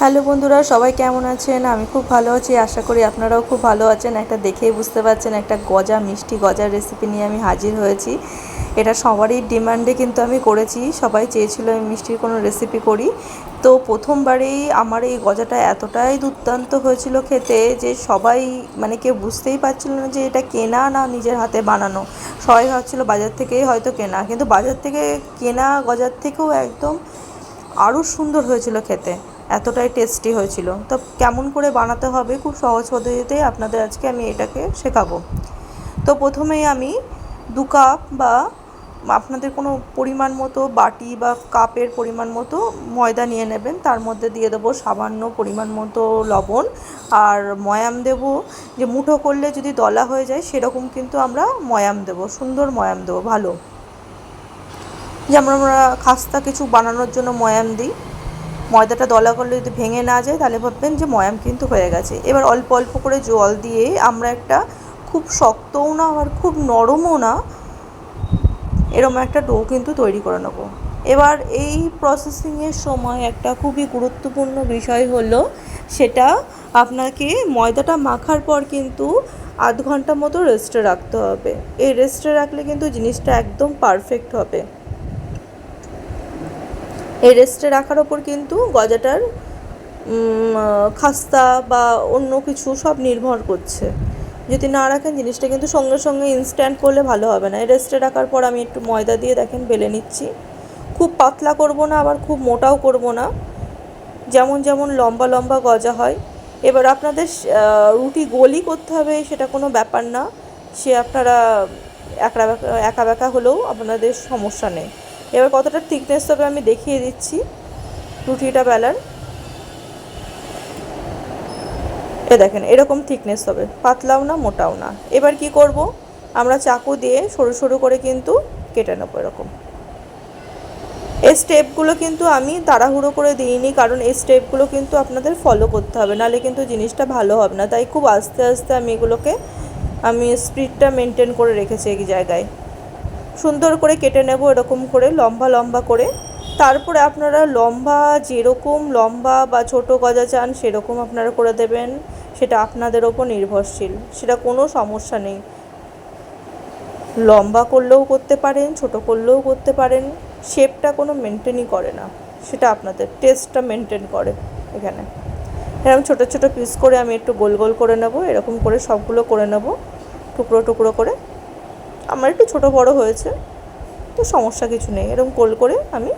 Hello বন্ধুরা, সবাই কেমন আছেন? আমি খুব ভালো আছি, আশা করি আপনারাও খুব ভালো আছেন। একটা দেখেই বুঝতে পারছেন, একটা গজা মিষ্টি গজার রেসিপি নিয়ে আমি হাজির হয়েছি। এটা সবারই ডিমান্ডে কিন্তু আমি করেছি, সবাই চেয়েছিল আমি মিষ্টির কোনো রেসিপি করি। তো প্রথমবারেই আমার এই গজাটা এতটাই দুর্দান্ত হয়েছিল খেতে যে সবাই মানে কেউ বুঝতেই পারছিল না যে এটা কেনা না নিজের হাতে বানানো। সবাই ভাবছিল বাজার থেকেই হয়তো কেনা, কিন্তু বাজার থেকে কেনা গজার থেকেও একদম আরও সুন্দর হয়েছিল খেতে, এতটাই টেস্টি হয়েছিল। তো কেমন করে বানাতে হবে খুব সহজ পদ্ধতিতে আপনাদের আজকে আমি এটাকে শেখাবো। তো প্রথমেই আমি 2 কাপ বা আপনাদের কোনো পরিমাণ মতো বাটি বা কাপের পরিমাণ মতো ময়দা নিয়ে নেবেন। তার মধ্যে দিয়ে দেবো সামান্য পরিমাণ মতো লবণ আর ময়াম দেবো, যে মুঠো করলে যদি দলা হয়ে যায় সেরকম কিন্তু আমরা ময়াম দেবো, সুন্দর ময়াম দেবো ভালো, যেমন আমরা খাস্তা কিছু বানানোর জন্য ময়াম দিই। ময়দাটা দলা করলে যদি ভেঙে না যায় তাহলে ভাববেন যে ময়াম কিন্তু হয়ে গেছে। এবার অল্প অল্প করে জল দিয়ে আমরা একটা খুব শক্তও না আর খুব নরমও না, এরকম একটা ডো কিন্তু তৈরি করে নেব। এবার এই প্রসেসিংয়ের সময় একটা খুবই গুরুত্বপূর্ণ বিষয় হলো, সেটা আপনাকে ময়দাটা মাখার পর কিন্তু আধ ঘন্টা মতো রেস্টে রাখতে হবে। এই রেস্টে রাখলে কিন্তু জিনিসটা একদম পারফেক্ট হবে। এই রেস্টে রাখার ওপর কিন্তু গজাটার খাস্তা বা অন্য কিছু সব নির্ভর করছে। যদি না রাখেন জিনিসটা কিন্তু সঙ্গে সঙ্গে ইনস্ট্যান্ট করলে ভালো হবে না। এই রেস্টে রাখার পর আমি একটু ময়দা দিয়ে দেখেন বেলে নিচ্ছি। খুব পাতলা করব না, আবার খুব মোটাও করব না, যেমন যেমন লম্বা লম্বা গজা হয়। এবার আপনাদের রুটি গোলই করতে হবে সেটা কোনো ব্যাপার না, সে আপনারা একা বেঁকা হলেও আপনাদের সমস্যা নেই। এবার কতটা থিকনেস হবে আমি দেখিয়ে দিচ্ছি রুটিটা বেলার। দেখেন এরকম থিকনেস হবে, পাতলাও না মোটাও না। এবার কি করব, আমরা চাকু দিয়ে সরু সরু করে কিন্তু কেটে নেবো এরকম। এই স্টেপগুলো কিন্তু আমি তাড়াহুড়ো করে দিইনি, কারণ এই স্টেপগুলো কিন্তু আপনাদের ফলো করতে হবে, নাহলে কিন্তু জিনিসটা ভালো হবে না। তাই খুব আস্তে আস্তে আমি এগুলোকে স্পিডটা মেনটেন করে রেখেছি এই জায়গায়। সুন্দর করে কেটে নেব এরকম করে লম্বা লম্বা করে। তারপরে আপনারা লম্বা যেরকম লম্বা বা ছোট গজা চান সেরকম আপনারা করে দেবেন, সেটা আপনাদের ওপর নির্ভরশীল, সেটা কোনো সমস্যা নেই। লম্বা করলেও করতে পারেন, ছোট করলেও করতে পারেন, শেপটা কোনো মেনটেনই করে না, সেটা আপনাদের টেস্টটা মেনটেন করে এখানে। এরকম ছোটো ছোটো পিস করে আমি একটু গোল গোল করে নেব, এরকম করে সবগুলো করে নেব টুকরো টুকরো করে। আমার একটু ছোটো বড় হয়েছে তো সমস্যা কিছু নেই, এরকম গোল করে আমি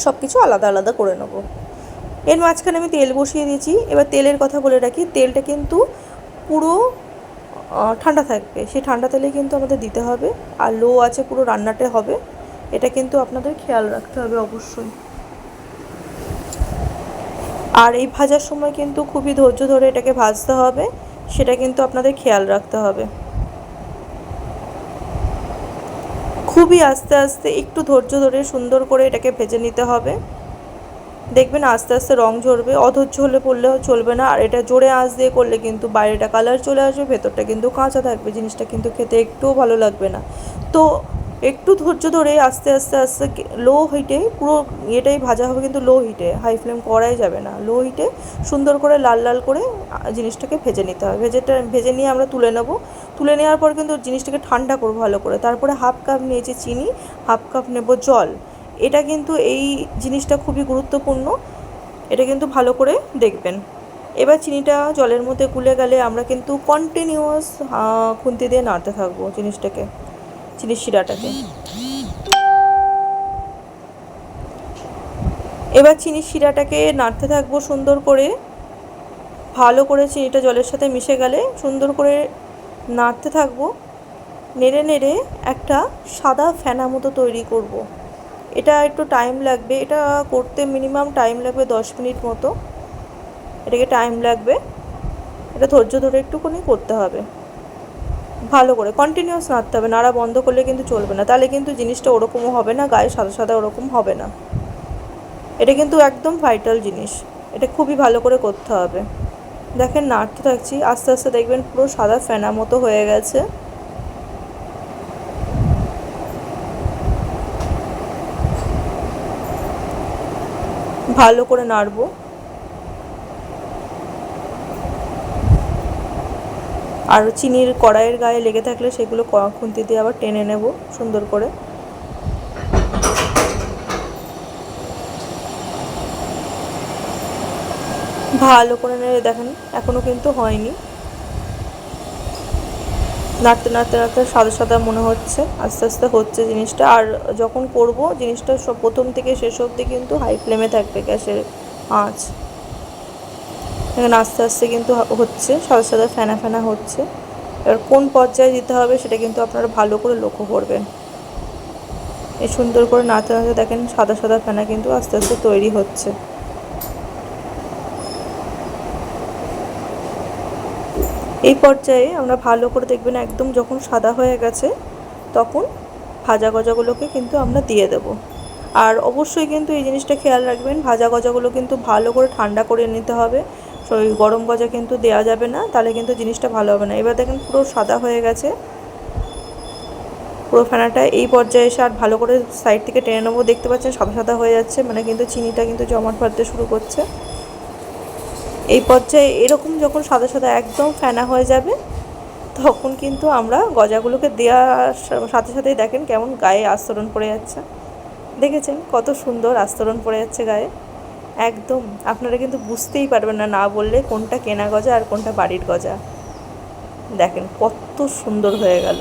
সব কিছু আলাদা আলাদা করে নেব। এর মাঝখানে আমি তেল বসিয়ে দিয়েছি। এবার তেলের কথা বলে রাখি, তেলটা কিন্তু পুরো ঠান্ডা থাকবে, সেই ঠান্ডা তেলে কিন্তু আমাদের দিতে হবে, আর লো আছে পুরো রান্নাটা হবে, এটা কিন্তু আপনাদের খেয়াল রাখতে হবে অবশ্যই। আর এই ভাজার সময় কিন্তু খুবই ধৈর্য ধরে এটাকে ভাজতে হবে, সেটা কিন্তু আপনাদের খেয়াল রাখতে হবে। খুবই আস্তে আস্তে একটু ধৈর্য ধরে সুন্দর করে এটাকে ভেজে নিতে হবে। দেখবেন আস্তে আস্তে রং ঝরবে, অধৈর্য হলে পড়লেও চলবে না। আর এটা জোরে আঁচ দিয়ে করলে কিন্তু বাইরেটা কালার চলে আসবে, ভেতরটা কিন্তু কাঁচা থাকবে, জিনিসটা কিন্তু খেতে একটুও ভালো লাগবে না। তো একটু ধৈর্য ধরে আস্তে আস্তে আস্তে লো হিটে পুরো এটাই ভাজা হবে, কিন্তু লো হিটে, হাই ফ্লেম করাই যাবে না, লো হিটে সুন্দর করে লাল লাল করে জিনিসটাকে ভেজে নিতে হবে। ভেজে নিয়ে আমরা তুলে নেব। তুলে নেওয়ার পর কিন্তু জিনিসটাকে ঠান্ডা করবো ভালো করে। তারপরে 1/2 কাপ নিয়েছি চিনি, 1/2 কাপ নেব জল। এটা কিন্তু এই জিনিসটা খুবই গুরুত্বপূর্ণ, এটা কিন্তু ভালো করে দেখবেন। এবার চিনিটা জলের মধ্যে গুলে গেলে আমরা কিন্তু কন্টিনিউয়াস খুন্তি দিয়ে নাড়তে থাকবো জিনিসটাকে, চিনির শিরাটাকে। এবার চিনির শিরাটাকে নাড়তে থাকবো সুন্দর করে, ভালো করে চিনিটা জলের সাথে মিশে গেলে সুন্দর করে নাড়তে থাকবো। নেড়ে নেড়ে একটা সাদা ফেনা মতো তৈরি করব। এটা একটু টাইম লাগবে, এটা করতে মিনিমাম টাইম লাগবে 10 মিনিট মতো, এটাকে টাইম লাগবে। এটা ধৈর্য ধরে একটুখানি করতে হবে, ভালো করে কন্টিনিউয়াস নাড়তে হবে, নাড়া বন্ধ করলে কিন্তু চলবে না, তাহলে কিন্তু জিনিসটা ওরকমও হবে না, গায়ে সাদা সাদা ওরকম হবে না। এটা কিন্তু একদম ভাইটাল জিনিস, এটা খুবই ভালো করে করতে হবে। দেখেন নাড়তে থাকছি, আস্তে আস্তে দেখবেন পুরো সাদা ফেনা মতো হয়ে গেছে। ভালো করে নাড়বো। আর চিনির কড়াইয়ের গায়ে লেগে থাকলে সেগুলো খুন্তি দিয়ে আবার টেনে নেব সুন্দর করে। ভালো করে নেড়ে দেখেন এখনও কিন্তু হয়নি, নাড়তে নাড়তে নাড়তে সাদা সাদা মনে হচ্ছে, আস্তে আস্তে হচ্ছে জিনিসটা। আর যখন করব জিনিসটা সব প্রথম থেকে শেষ অবধি কিন্তু হাই ফ্লেমে থাকবে গ্যাসের আঁচ। এখানে আস্তে আস্তে কিন্তু হচ্ছে, সাদা সাদা ফেনা ফেনা হচ্ছে। এবার কোন পর্যায়ে দিতে হবে সেটা কিন্তু আপনারা ভালো করে লক্ষ্য করবেন। এই সুন্দর করে নাড়তে নাড়তে দেখেন সাদা সাদা ফেনা কিন্তু আস্তে আস্তে তৈরি হচ্ছে। এই পর্যায়ে আমরা ভালো করে দেখবেন একদম যখন সাদা হয়ে গেছে তখন ভাজা গজাগুলোকে কিন্তু আমরা দিয়ে দেব। আর অবশ্যই কিন্তু এই জিনিসটা খেয়াল রাখবেন, ভাজা গজাগুলো কিন্তু ভালো করে ঠান্ডা করে নিতে হবে। ওই গরম গজা কিন্তু দেওয়া যাবে না, তাহলে কিন্তু জিনিসটা ভালো হবে না। এবার দেখেন পুরো সাদা হয়ে গেছে পুরো ফেনাটা। এই পর্যায়ে এসে আর ভালো করে সাইড থেকে টেনে নেবো। দেখতে পাচ্ছেন সাদা সাদা হয়ে যাচ্ছে, মানে কিন্তু চিনিটা কিন্তু জমাট বাঁধতে শুরু করছে। এই পর্যায়ে এরকম যখন সাদা সাদা একদম ফেনা হয়ে যাবে তখন কিন্তু আমরা গজাগুলোকে দেওয়ার সাথে সাথেই দেখেন কেমন গায়ে আস্তরণ পড়ে যাচ্ছে। দেখেছেন কত সুন্দর আস্তরণ পড়ে যাচ্ছে গায়ে। একদম আপনারা কিন্তু বুঝতেই পারবেন না না বললে কোনটা কেনা গজা আর কোনটা বাড়ির গজা। দেখেন কত সুন্দর হয়ে গেল।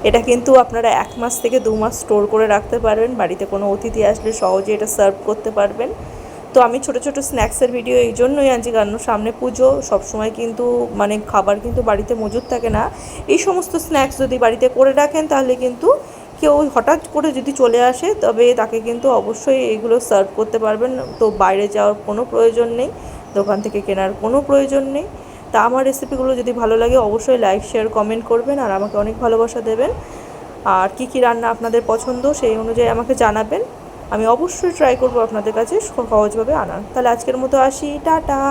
এটা কিন্তু আপনারা 1 মাস থেকে 2 মাস স্টোর করে রাখতে পারবেন, বাড়িতে কোনো অতিথি আসলে সহজে এটা সার্ভ করতে পারবেন। তো আমি ছোটো ছোটো স্ন্যাক্সের ভিডিও এই জন্যই আনছি, কারণ সামনে পুজো, সবসময় কিন্তু মানে খাবার কিন্তু বাড়িতে মজুদ থাকে না। এই সমস্ত স্ন্যাক্স যদি বাড়িতে করে রাখেন তাহলে কিন্তু কেউ হঠাৎ করে যদি চলে আসে তবে তাকে কিন্তু অবশ্যই এগুলো সার্ভ করতে পারবেন। তো বাইরে যাওয়ার কোনো প্রয়োজন নেই, দোকান থেকে কেনার কোনো প্রয়োজন নেই। তা আমার রেসিপিগুলো যদি ভালো লাগে অবশ্যই লাইক শেয়ার কমেন্ট করবেন আর আমাকে অনেক ভালোবাসা দেবেন। আর কী কী রান্না আপনাদের পছন্দ সেই অনুযায়ী আমাকে জানাবেন, আমি অবশ্যই ট্রাই করব আপনাদের কাছে সহজভাবে আনার। তাহলে আজকের মতো আসি, টাটা।